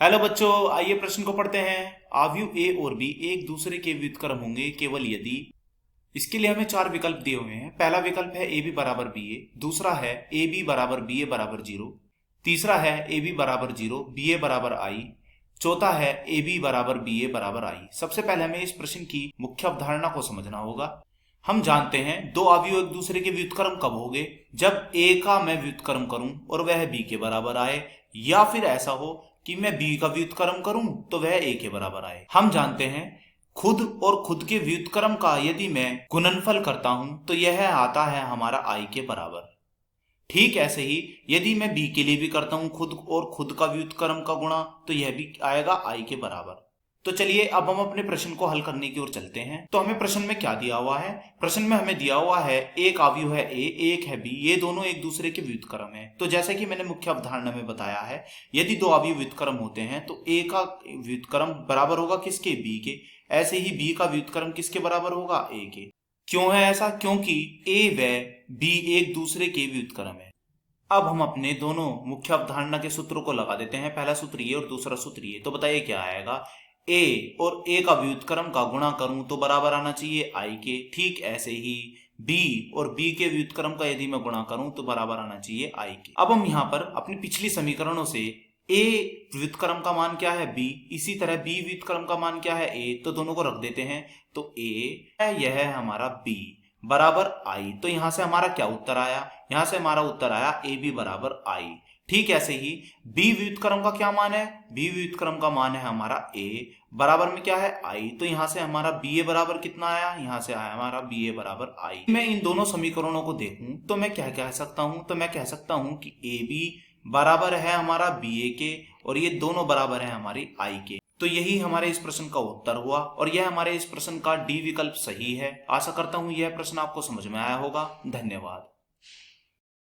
Hello बच्चों, आइए प्रश्न को पढ़ते हैं। आव्यूह ए और बी एक दूसरे के व्युत्क्रम होंगे केवल यदि। इसके लिए हमें चार विकल्प दिए हुए हैं। पहला विकल्प है ए बी बराबर बी ए, दूसरा है ए बी बराबर बी ए बराबर जीरो, तीसरा है ए बी बराबर जीरो बी ए बराबर आई, चौथा है ए बी बराबर बी ए बराबर आई। सबसे पहले हमें इस प्रश्न की मुख्य अवधारणा को समझना होगा। हम जानते हैं दो अवयव एक दूसरे के व्युत्क्रम कब होंगे, जब ए का मैं व्युत्क्रम करूं और वह बी के बराबर आए, या फिर ऐसा हो कि मैं b का व्युत्क्रम करूं तो वह a के बराबर आए। हम जानते हैं खुद और खुद के व्युत्क्रम का यदि मैं गुणनफल करता हूं तो यह आता है हमारा i के बराबर। ठीक ऐसे ही यदि मैं b के लिए भी करता हूं खुद और खुद का व्युत्क्रम का गुणा तो यह भी आएगा i के बराबर। तो चलिए अब हम अपने प्रश्न को हल करने की ओर चलते हैं। तो हमें प्रश्न में क्या दिया हुआ है? प्रश्न में हमें दिया हुआ है एक अवयव है a, एक है b, ये दोनों एक दूसरे के व्युत्क्रम है। तो जैसे कि मैंने मुख्य अवधारणा में बताया है, यदि दो अवयव व्युत्क्रम होते हैं तो a का व्युत्क्रम बराबर होगा किसके? b के। ऐसे ही b का व्युत्क्रम किसके बराबर होगा? a के। क्यों है ऐसा? क्योंकि a व b एक दूसरे के व्युत्क्रम है। अब हम अपने दोनों मुख्य अवधारणा के सूत्रों को लगा देते हैं। पहला सूत्र ये और दूसरा सूत्र ये। तो बताइए क्या आएगा? a और a का व्युत्क्रम का गुणा करूं तो बराबर आना चाहिए i के। ठीक ऐसे ही b और b के व्युत्क्रम का यदि मैं गुणा करूं तो बराबर आना चाहिए i के। अब हम यहाँ पर अपनी पिछली समीकरणों से a व्युत्क्रम का मान क्या है? b, इसी तरह b व्युत्क्रम का मान क्या है? a। तो दोनों को रख देते हैं। तो a है, यह है हमारा b बराबर i। तो यहां से हमारा क्या उत्तर आया? यहां से हमारा उत्तर आया ए बी बराबर आई। ठीक ऐसे ही b व्युत्क्रम का क्या मान है? b व्युत्क्रम का मान है हमारा a बराबर में क्या है? i। तो यहां से हमारा ba बराबर कितना आया? यहां से आया हमारा ba बराबर i। मैं इन दोनों समीकरणों को देखूं तो मैं क्या कह सकता हूं? तो मैं कह सकता हूं कि ab बराबर है हमारा ba के और ये दोनों बराबर है हमारी i के। तो यही हमारे इस प्रश्न का उत्तर हुआ और यह हमारे इस प्रश्न का डी विकल्प सही है। आशा करता हूं यह प्रश्न आपको समझ में आया होगा। धन्यवाद।